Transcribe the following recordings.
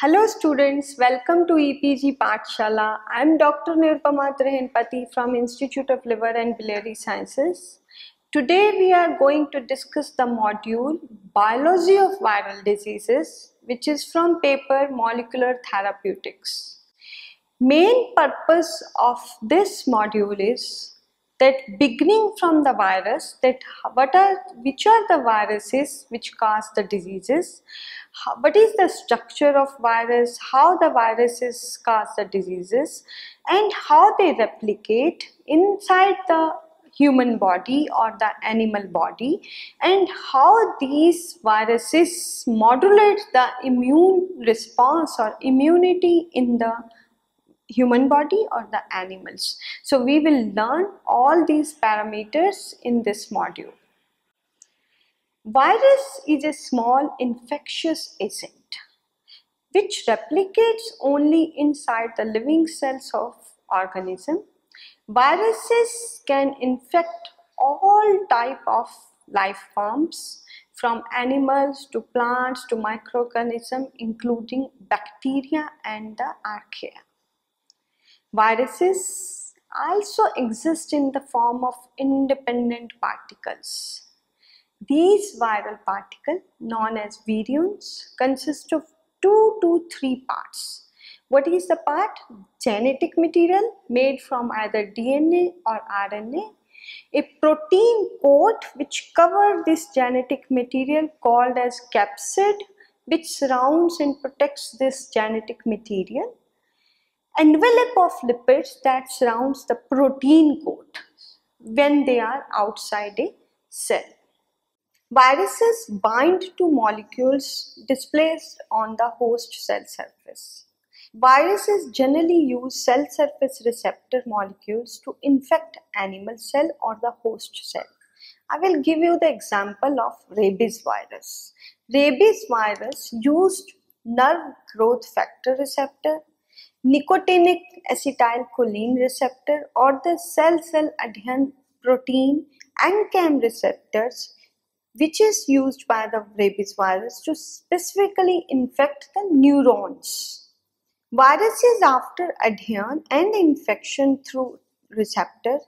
Hello students, welcome to EPG Pathshala. I am Dr. Nirupama Trihenpati from Institute of Liver and Biliary Sciences. Today we are going to discuss the module Biology of Viral Diseases, which is from paper Molecular Therapeutics. Main purpose of this module is that beginning from the virus, that which are the viruses which cause the diseases, what is the structure of virus, how the viruses cause the diseases, and how they replicate inside the human body or the animal body, and how these viruses modulate the immune response or immunity in the human body or the animals. So we will learn all these parameters in this module. Virus is a small infectious agent which replicates only inside the living cells of organism. Viruses can infect all type of life forms, from animals to plants to microorganisms, including bacteria and the archaea. Viruses also exist in the form of independent particles. These viral particles, known as virions, consist of 2 to 3 parts. What is the part? Genetic material made from either DNA or RNA, a protein coat which covers this genetic material called as capsid, which surrounds and protects this genetic material, envelope of lipids that surrounds the protein coat when they are outside a cell. Viruses bind to molecules displaced on the host cell surface. Viruses generally use cell surface receptor molecules to infect animal cell or the host cell. I will give you the example of rabies virus. Rabies virus used nerve growth factor receptor, nicotinic acetylcholine receptor, or the cell-cell adherent protein ANCAM receptors, which is used by the rabies virus to specifically infect the neurons. Viruses, after adhesion and infection through receptor,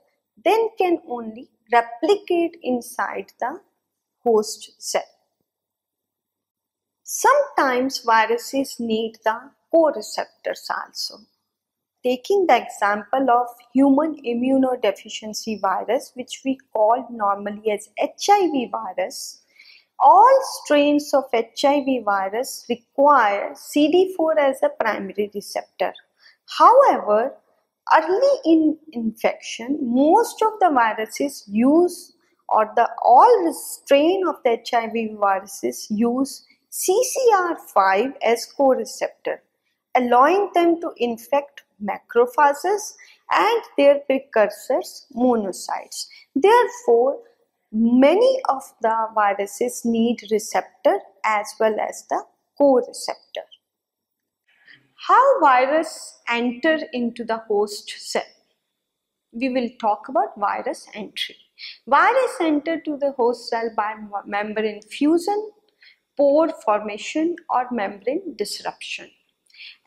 then can only replicate inside the host cell. Sometimes viruses need the co-receptors also. Taking the example of human immunodeficiency virus, which we call normally as HIV virus, all strains of HIV virus require CD4 as a primary receptor. However, early in infection, most of the viruses use, or the all strain of the HIV viruses use CCR5 as co-receptor, allowing them to infect macrophages and their precursors, monocytes. Therefore, many of the viruses need receptor as well as the co-receptor. How virus enter into the host cell? We will talk about virus entry. Virus enter to the host cell by membrane fusion, pore formation, or membrane disruption.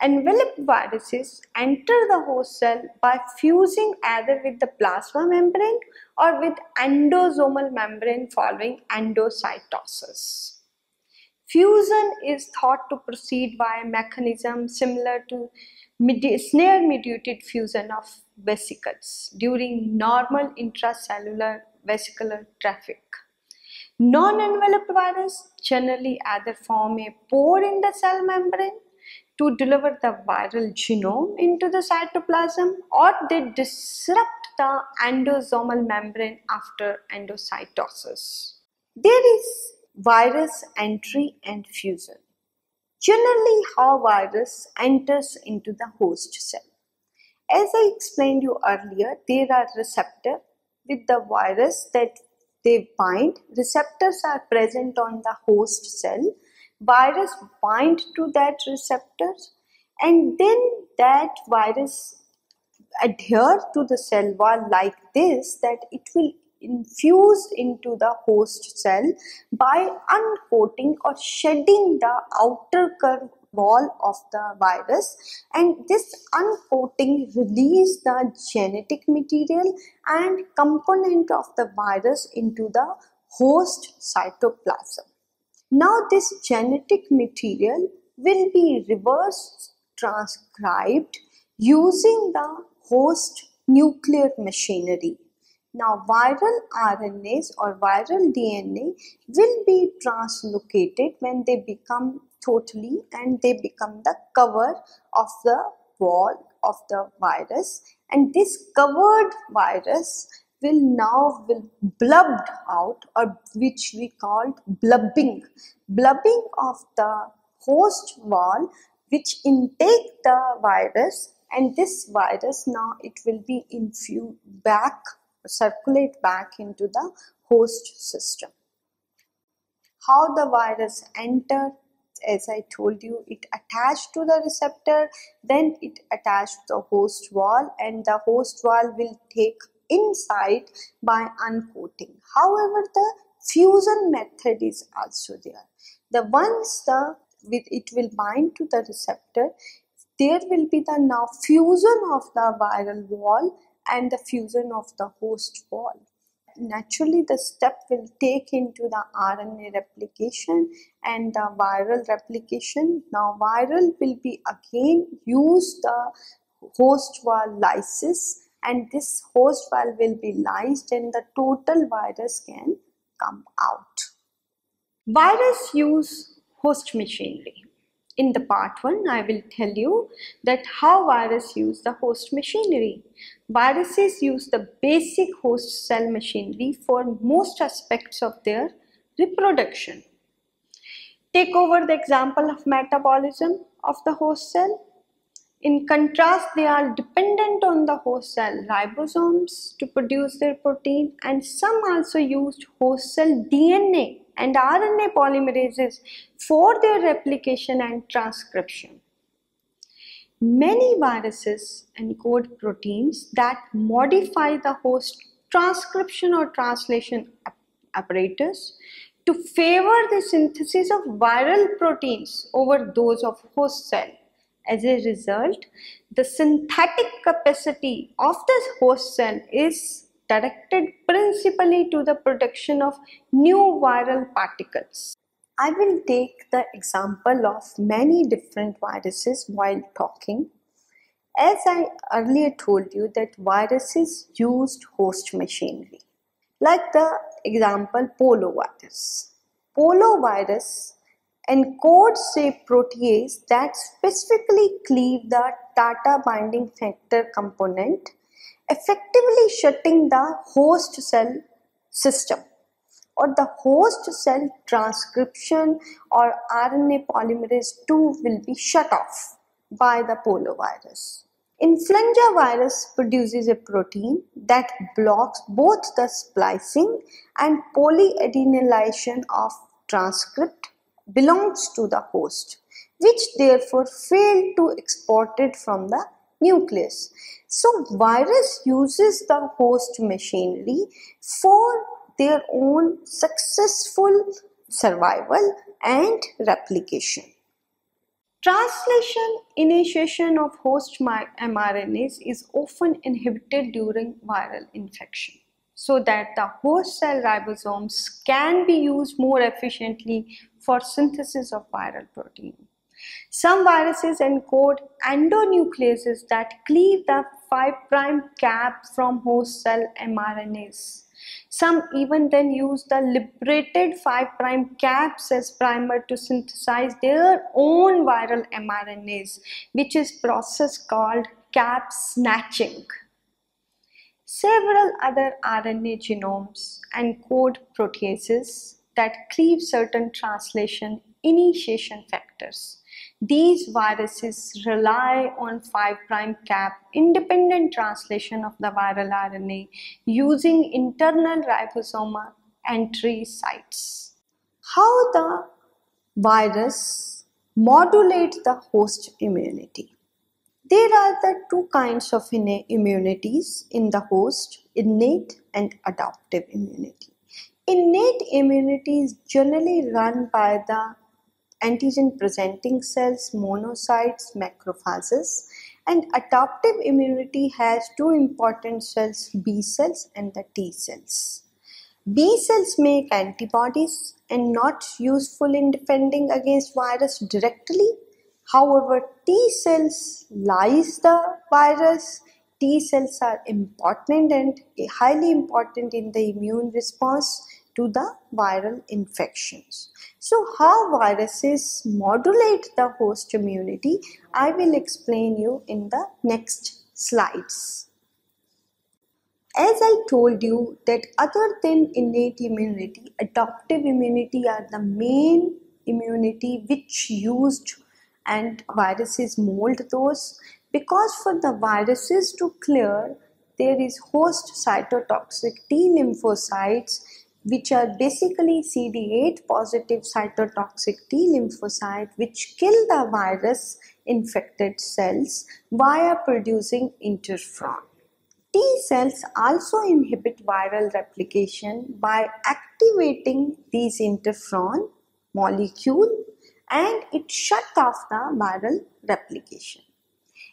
Enveloped viruses enter the host cell by fusing either with the plasma membrane or with endosomal membrane following endocytosis. Fusion is thought to proceed by a mechanism similar to snare-mediated fusion of vesicles during normal intracellular vesicular traffic. Non-enveloped viruses generally either form a pore in the cell membrane to deliver the viral genome into the cytoplasm, or they disrupt the endosomal membrane after endocytosis. There is virus entry and fusion. Generally, how virus enters into the host cell. As I explained you earlier, there are receptors with the virus that they bind. Receptors are present on the host cell. Virus bind to that receptors, and then that virus adhere to the cell wall like this, that it will infuse into the host cell by uncoating or shedding the outer wall of the virus, and this uncoating releases the genetic material and component of the virus into the host cytoplasm. Now this genetic material will be reverse transcribed using the host nuclear machinery. Now viral RNAs or viral DNA will be translocated when they become totally and they become the cover of the wall of the virus, and this covered virus will blubbed out, or which we called blubbing of the host wall, which intake the virus, and this virus now it will be infused back, circulate back into the host system. How the virus enter? As I told you, it attached to the receptor, then it attached to the host wall, and the host wall will take inside by uncoating. However, the fusion method is also there. It will bind to the receptor, there will be the now fusion of the viral wall and the fusion of the host wall. Naturally, the step will take into the RNA replication and the viral replication. Now viral will be again use the host wall lysis, and this host wall will be lysed and the total virus can come out. Virus use host machinery. In the part 1, I will tell you that how virus use the host machinery. Viruses use the basic host cell machinery for most aspects of their reproduction. Take over the example of metabolism of the host cell. In contrast, they are dependent on the host cell ribosomes to produce their protein, and some also used host cell DNA and RNA polymerases for their replication and transcription. Many viruses encode proteins that modify the host transcription or translation apparatus to favor the synthesis of viral proteins over those of host cell. As a result, the synthetic capacity of the host cell is directed principally to the production of new viral particles. I will take the example of many different viruses while talking. As I earlier told you that viruses used host machinery. Like the example poliovirus. Poliovirus encodes a protease that specifically cleave the Tata binding factor component, effectively shutting the host cell system or the host cell transcription, or RNA polymerase II will be shut off by the poliovirus. Influenza virus produces a protein that blocks both the splicing and polyadenylation of transcript belongs to the host, which therefore fail to export it from the nucleus. So virus uses the host machinery for their own successful survival and replication. Translation initiation of host mRNAs is often inhibited during viral infection, so that the host cell ribosomes can be used more efficiently for synthesis of viral protein. Some viruses encode endonucleases that cleave the 5' cap from host cell mRNAs. Some even then use the liberated 5' caps as primer to synthesize their own viral mRNAs, which is process called cap snatching. Several other RNA genomes encode proteases that cleave certain translation initiation factors. These viruses rely on 5' cap independent translation of the viral RNA using internal ribosomal entry sites. How the virus modulates the host immunity? There are the two kinds of innate immunities in the host, innate and adaptive immunity. Innate immunity is generally run by the antigen presenting cells, monocytes, macrophages, and adaptive immunity has two important cells, B cells and the T cells. B cells make antibodies and not useful in defending against virus directly. However, T cells lyse the virus. T cells are important and highly important in the immune response to the viral infections. So how viruses modulate the host immunity, I will explain you in the next slides. As I told you that other than innate immunity, adaptive immunity are the main immunity which used and viruses mold those, because for the viruses to clear there is host cytotoxic T lymphocytes which are basically CD8 positive cytotoxic T lymphocyte which kill the virus infected cells via producing interferon. T cells also inhibit viral replication by activating these interferon molecule and it shuts off the viral replication.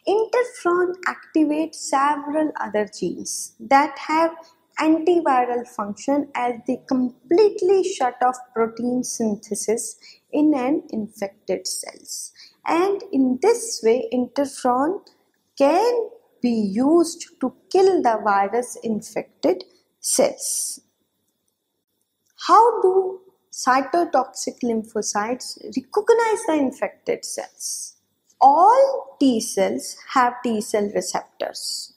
Interferon activates several other genes that have antiviral function as they completely shut off protein synthesis in an infected cells. And in this way, interferon can be used to kill the virus infected cells. How do cytotoxic lymphocytes recognize the infected cells? All T cells have T cell receptors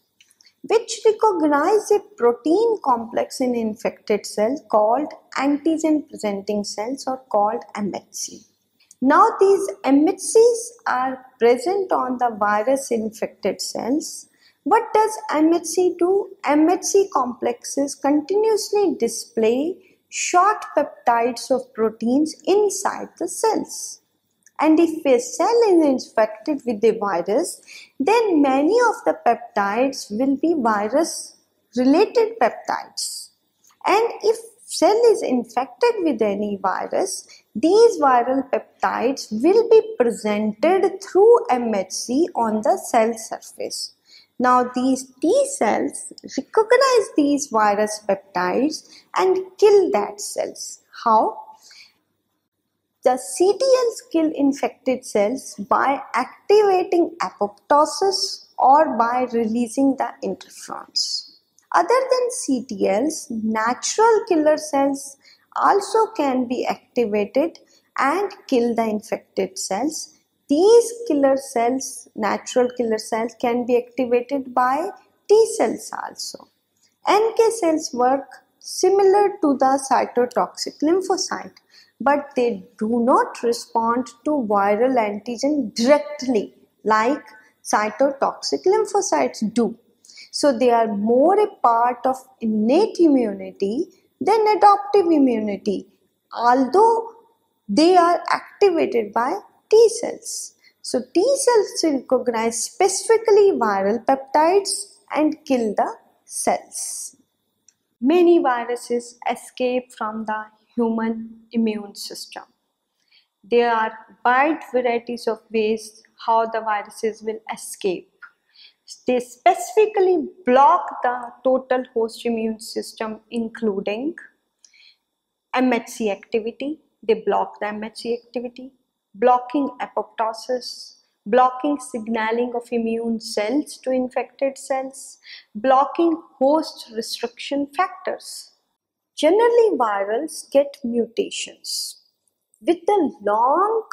which recognize a protein complex in infected cells called antigen presenting cells or called MHC. Now these MHCs are present on the virus infected cells. What does MHC do? MHC complexes continuously display short peptides of proteins inside the cells. And if a cell is infected with the virus, then many of the peptides will be virus related peptides. And if cell is infected with any virus, these viral peptides will be presented through MHC on the cell surface. Now these T cells recognize these virus peptides and kill that cells. How? The CTLs kill infected cells by activating apoptosis or by releasing the interferons. Other than CTLs, natural killer cells also can be activated and kill the infected cells. These killer cells, natural killer cells, can be activated by T cells also. NK cells work similar to the cytotoxic lymphocyte, but they do not respond to viral antigen directly like cytotoxic lymphocytes do. So they are more a part of innate immunity than adaptive immunity, although they are activated by T cells. So T cells recognize specifically viral peptides and kill the cells. Many viruses escape from the human immune system. There are wide varieties of ways how the viruses will escape. They specifically block the total host immune system, including MHC activity. They block the MHC activity, blocking apoptosis, blocking signaling of immune cells to infected cells, blocking host restriction factors. Generally, virals get mutations. With the long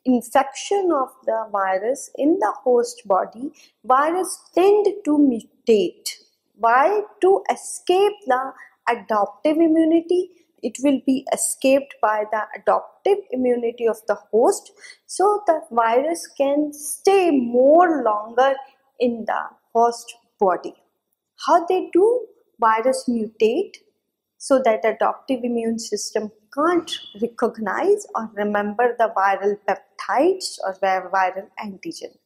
infection of the virus in the host body, virus tend to mutate. Why? To escape the adaptive immunity. It will be escaped by the adaptive immunity of the host, so the virus can stay more longer in the host body. How they do? Virus mutate so that adaptive immune system can't recognize or remember the viral peptides or viral antigen.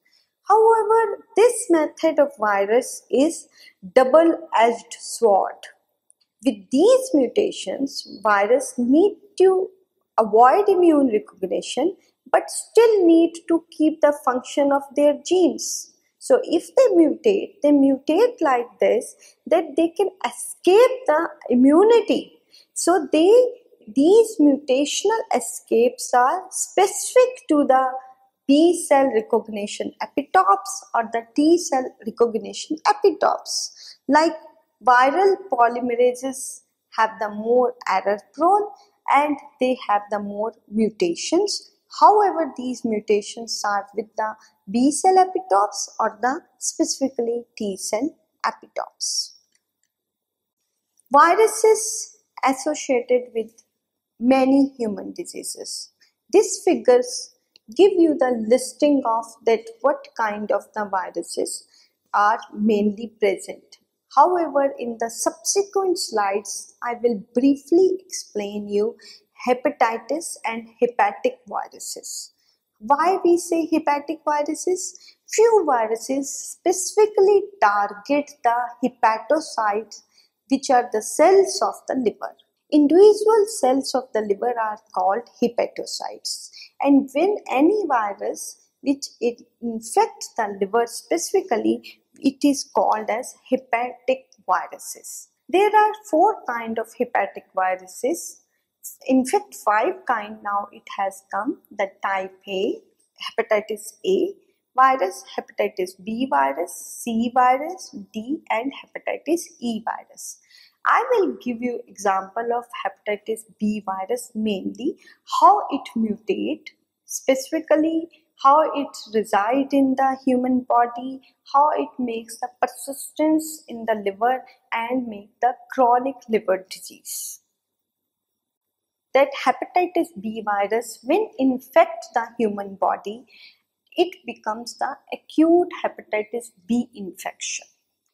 However, this method of virus is double-edged sword. With these mutations, virus need to avoid immune recognition but still need to keep the function of their genes. So if they mutate like this that they can escape the immunity. So these mutational escapes are specific to the B cell recognition epitopes or the T cell recognition epitopes. Like viral polymerases have the more error prone and they have the more mutations. However, these mutations are with the B cell epitopes or the specifically T cell epitopes. Viruses associated with many human diseases. These figures give you the listing of that what kind of the viruses are mainly present. However, in the subsequent slides, I will briefly explain you hepatitis and hepatic viruses. Why we say hepatic viruses? Few viruses specifically target the hepatocytes, which are the cells of the liver. Individual cells of the liver are called hepatocytes, and when any virus which it infects the liver specifically, it is called as hepatic viruses. There are 4 kinds of hepatic viruses. In fact, 5 kinds now it has come. The type A, hepatitis A virus, hepatitis B virus, C virus, D and hepatitis E virus. I will give you example of hepatitis B virus, mainly how it mutate, specifically how it resides in the human body, how it makes the persistence in the liver and make the chronic liver disease. That hepatitis B virus, when infects the human body, it becomes the acute hepatitis B infection.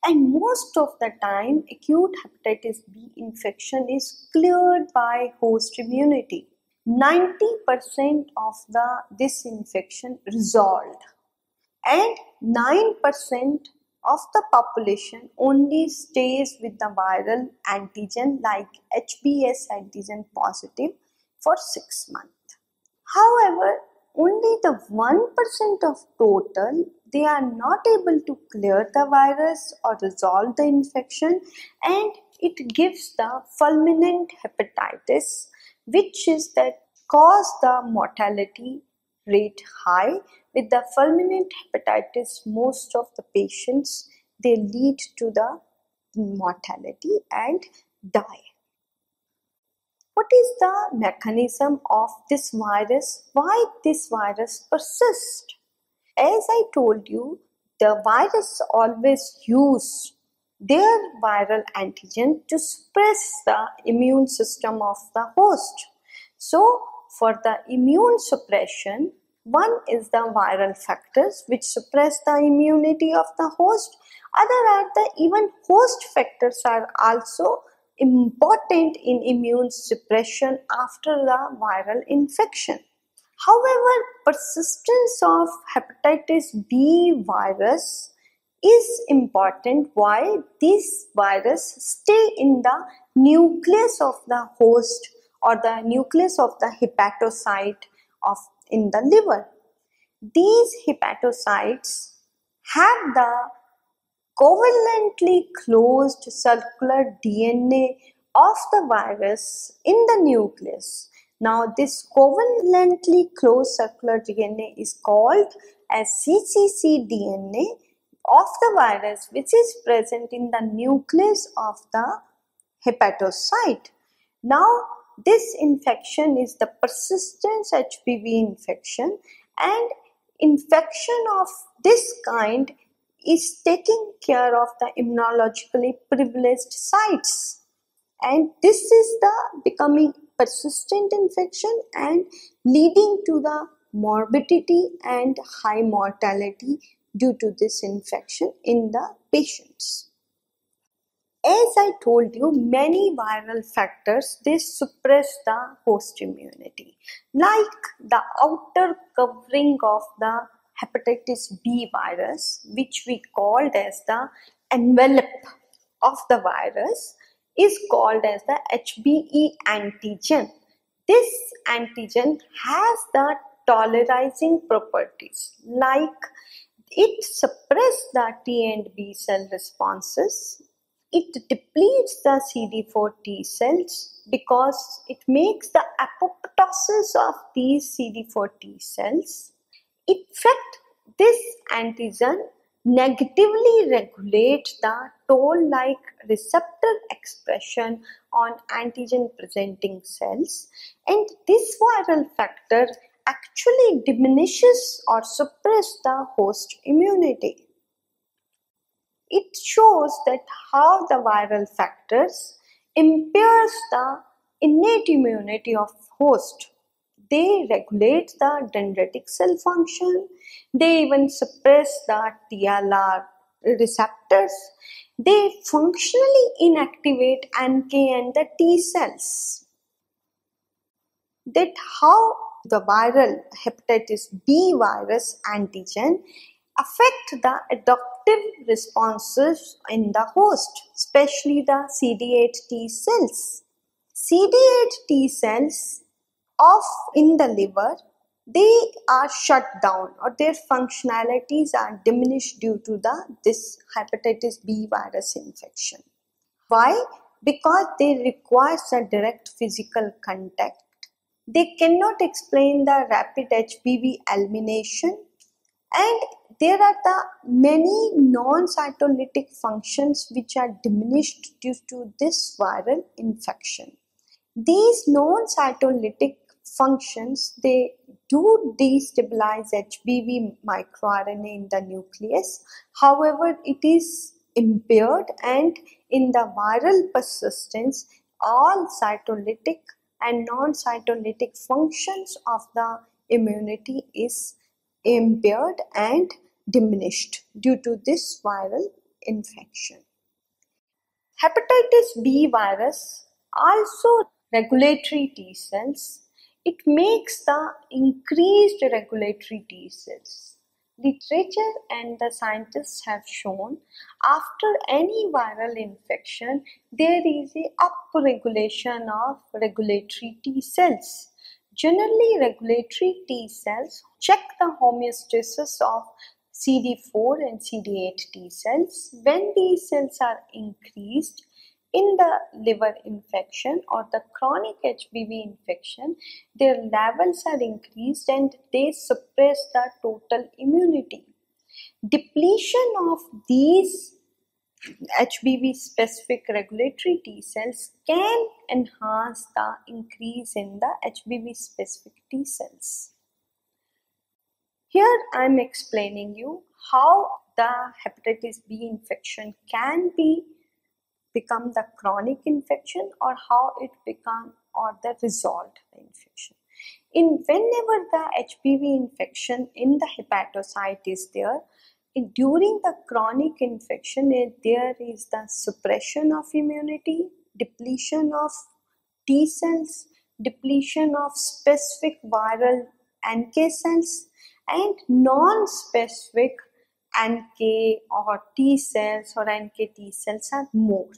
And most of the time, acute hepatitis B infection is cleared by host immunity. 90% of this infection resolved, and 9% of the population only stays with the viral antigen like HBs antigen positive for 6 months. However, only the 1% of total, they are not able to clear the virus or resolve the infection, and it gives the fulminant hepatitis, which is that cause the mortality rate high. With the fulminant hepatitis, most of the patients, they lead to the mortality and die. What is the mechanism of this virus? Why this virus persists? As I told you, the virus always use their viral antigen to suppress the immune system of the host. So, for the immune suppression, one is the viral factors which suppress the immunity of the host. Other are the even host factors are also important in immune suppression after the viral infection. However, persistence of hepatitis B virus is important. Why? This virus stay in the nucleus of the host or the nucleus of the hepatocyte in the liver. These hepatocytes have the covalently closed circular DNA of the virus in the nucleus. Now this covalently closed circular DNA is called as cccDNA of the virus, which is present in the nucleus of the hepatocyte. Now this infection is the persistence HBV infection, and infection of this kind is taking care of the immunologically privileged sites, and this is the becoming persistent infection and leading to the morbidity and high mortality due to this infection in the patients. As I told you, many viral factors, they suppress the host immunity, like the outer covering of the hepatitis B virus, which we called as the envelope of the virus, is called as the HBe antigen. This antigen has the tolerizing properties, like it suppresses the T and B cell responses. It depletes the CD4 T cells because it makes the apoptosis of these CD4 T cells. In fact, this antigen negatively regulates the toll-like receptor expression on antigen-presenting cells, and this viral factor actually diminishes or suppresses the host immunity. It shows that how the viral factors impairs the innate immunity of host. They regulate the dendritic cell function. They even suppress the TLR receptors. They functionally inactivate NK and the T cells. That how the viral hepatitis B virus antigen affect the adaptive responses in the host, especially the CD8 T cells. CD8 T cells in the liver, they are shut down or their functionalities are diminished due to this hepatitis B virus infection. Why? Because they require a direct physical contact. They cannot explain the rapid HBV elimination, and there are the many non-cytolytic functions which are diminished due to this viral infection. These non-cytolytic functions, they do destabilize HBV microRNA in the nucleus. However, it is impaired, and in the viral persistence, all cytolytic and non-cytolytic functions of the immunity is impaired and diminished due to this viral infection. Hepatitis B virus also regulatory T cells. It makes the increased regulatory T cells. Literature and the scientists have shown after any viral infection, there is a upregulation of regulatory T cells. Generally, regulatory T cells check the homeostasis of CD4 and CD8 T cells. When these cells are increased in the liver infection or the chronic HBV infection, their levels are increased and they suppress the total immunity. Depletion of these HBV specific regulatory T cells can enhance the increase in the HBV specific T cells. Here I am explaining you how the hepatitis B infection can become the chronic infection or how it become or the resolved infection. Whenever the HBV infection in the hepatocyte is there, during the chronic infection, there is the suppression of immunity, depletion of T cells, depletion of specific viral NK cells, and non-specific NK or T cells or NK T cells are more,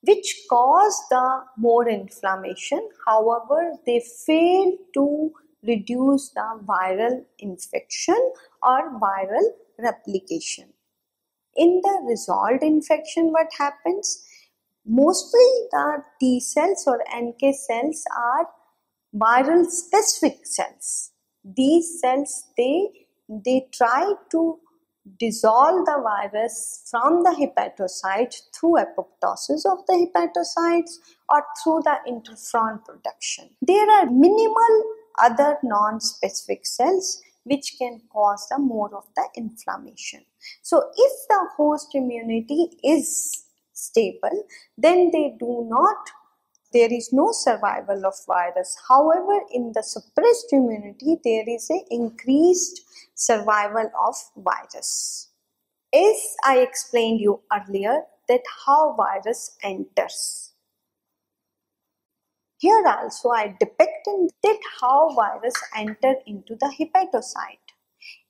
which cause the more inflammation. However, they fail to reduce the viral infection or viral replication. In the resolved infection, what happens? Mostly the T cells or NK cells are viral specific cells. These cells, they try to dissolve the virus from the hepatocyte through apoptosis of the hepatocytes or through the interferon production. There are minimal other non-specific cells which can cause the more of the inflammation. So if the host immunity is stable, then there is no survival of virus. However, in the suppressed immunity, there is an increased survival of virus. As I explained you earlier, that how virus enters. Here also I depicted that how virus enter into the hepatocyte.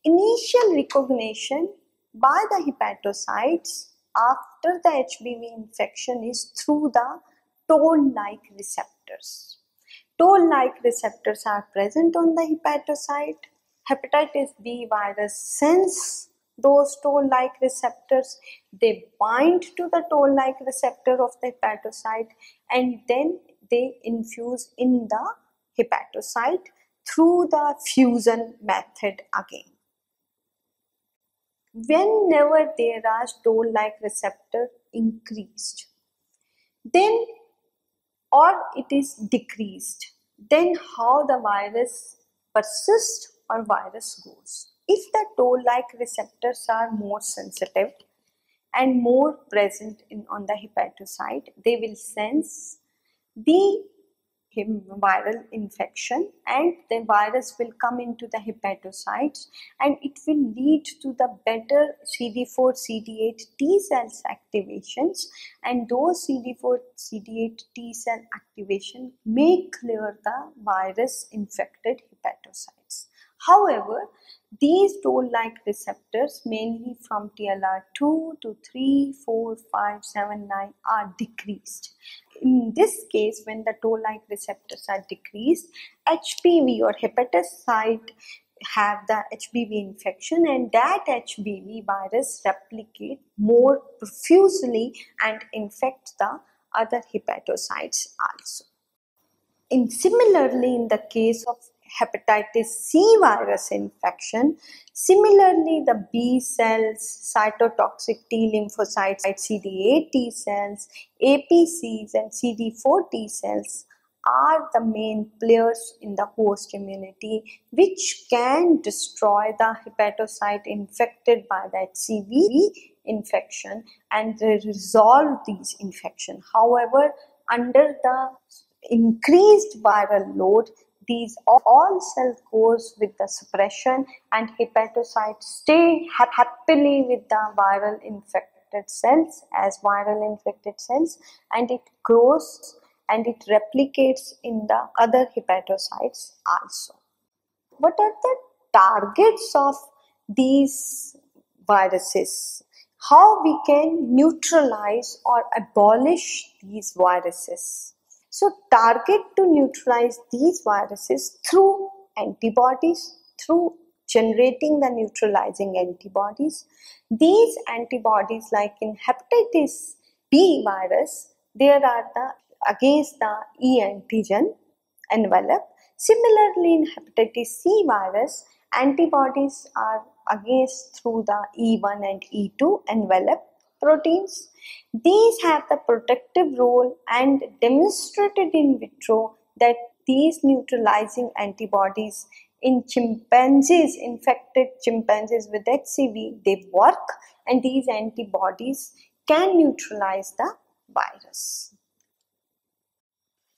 Initial recognition by the hepatocytes after the HBV infection is through the toll-like receptors. Toll-like receptors are present on the hepatocyte. Hepatitis B virus sense those toll-like receptors. They bind to the toll-like receptor of the hepatocyte and then they infuse in the hepatocyte through the fusion method again. Whenever there are toll-like receptor increased, then or it is decreased, then how the virus persists or virus goes. If the toll-like receptors are more sensitive and more present on the hepatocyte, they will sense the viral infection and the virus will come into the hepatocytes and it will lead to the better CD4 CD8 T cells activations, and those CD4 CD8 T cell activation may clear the virus infected hepatocytes. However, these toll-like receptors mainly from TLR2 to 3, 4, 5, 7, 9 are decreased. In this case, when the toll-like receptors are decreased, HPV or hepatocyte have the HBV infection and that HBV virus replicate more profusely and infect the other hepatocytes also. Similarly, in the case of hepatitis C virus infection, similarly the B cells, cytotoxic T lymphocytes, CD8 T cells, APCs and CD4 T cells are the main players in the host immunity which can destroy the hepatocyte infected by the HCV infection and resolve these infections. However, under the increased viral load, these all cells goes with the suppression and hepatocytes stay happily with the viral infected cells as viral infected cells, and it grows and it replicates in the other hepatocytes also. What are the targets of these viruses? How we can neutralize or abolish these viruses? So target to neutralize these viruses through antibodies, through generating the neutralizing antibodies. These antibodies, like in hepatitis B virus, there are against the E antigen envelope. Similarly, in hepatitis C virus, antibodies are against through the E1 and E2 envelope proteins. These have the protective role and demonstrated in vitro that these neutralizing antibodies in chimpanzees, infected chimpanzees with HCV, they work and these antibodies can neutralize the virus.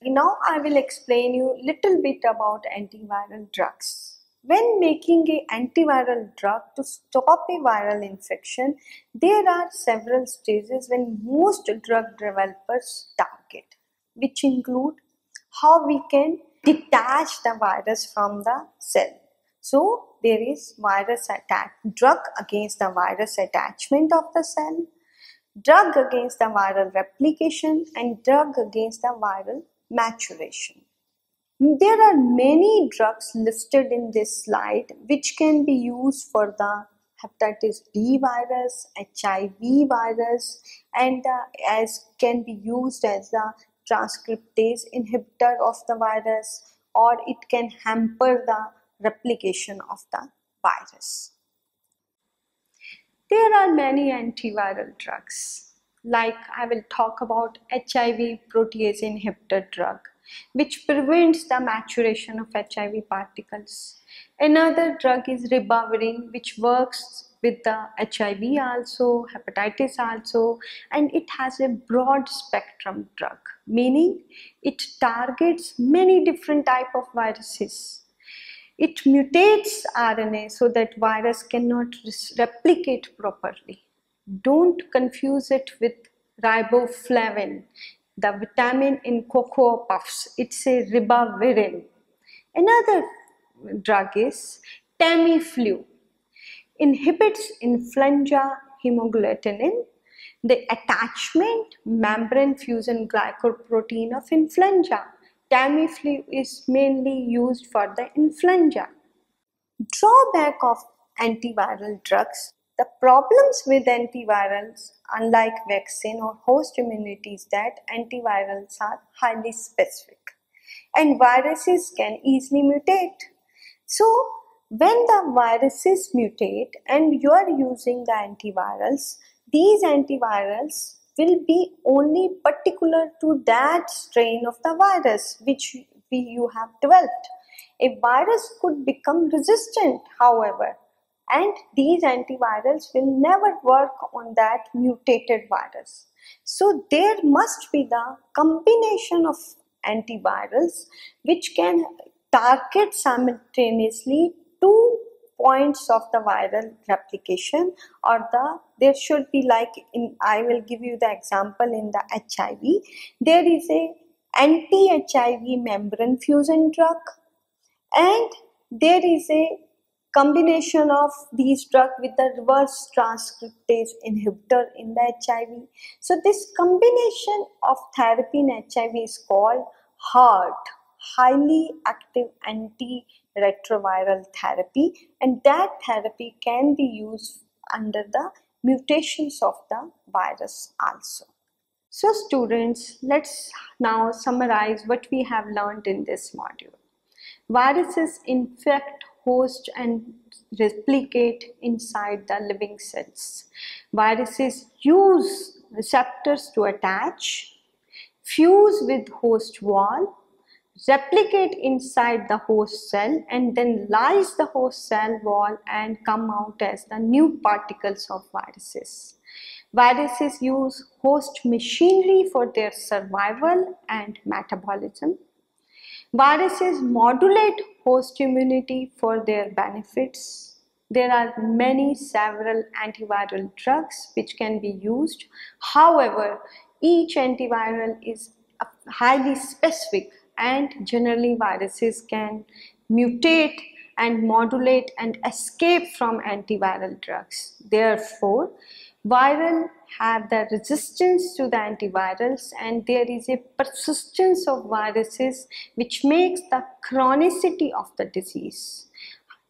Now I will explain you a little bit about antiviral drugs. When making an antiviral drug to stop a viral infection, there are several stages when most drug developers target, which include how we can detach the virus from the cell. So there is drug against the virus attachment of the cell, drug against the viral replication, and drug against the viral maturation. There are many drugs listed in this slide which can be used for the hepatitis B virus, HIV virus, and as can be used as the transcriptase inhibitor of the virus, or it can hamper the replication of the virus. There are many antiviral drugs, like I will talk about HIV protease inhibitor drug, which prevents the maturation of HIV particles. Another drug is ribavirin, which works with the HIV also, hepatitis also, and it has a broad spectrum drug, meaning it targets many different types of viruses. It mutates RNA so that virus cannot replicate properly. Don't confuse it with riboflavin, the vitamin in Cocoa Puffs. It's a ribavirin. Another drug is Tamiflu. Inhibits influenza hemagglutinin, the attachment membrane fusion glycoprotein of influenza. Tamiflu is mainly used for the influenza. Drawback of antiviral drugs. The problems with antivirals, unlike vaccine or host immunity, is that antivirals are highly specific and viruses can easily mutate. So, when the viruses mutate and you are using the antivirals, these antivirals will be only particular to that strain of the virus which you have developed. A virus could become resistant, however, and these antivirals will never work on that mutated virus. So there must be the combination of antivirals which can target simultaneously two points of the viral replication, or there should be, like in, I will give you the example in the HIV, there is a anti-HIV membrane fusion drug, and there is a combination of these drugs with the reverse transcriptase inhibitor in the HIV. So this combination of therapy in HIV is called HART, highly active antiretroviral therapy, and that therapy can be used under the mutations of the virus also. So students, let's now summarize what we have learned in this module. Viruses infect host and replicate inside the living cells. Viruses use receptors to attach, fuse with host wall, replicate inside the host cell, and then lyse the host cell wall and come out as the new particles of viruses. Viruses use host machinery for their survival and metabolism. Viruses modulate host immunity for their benefits. There are several antiviral drugs which can be used. However, each antiviral is highly specific, and generally viruses can mutate and modulate and escape from antiviral drugs. Therefore, viral have the resistance to the antivirals, and there is a persistence of viruses which makes the chronicity of the disease.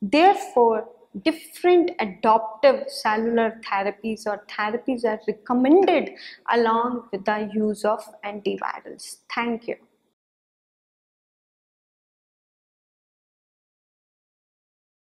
Therefore, different adoptive cellular therapies or therapies are recommended along with the use of antivirals. Thank you.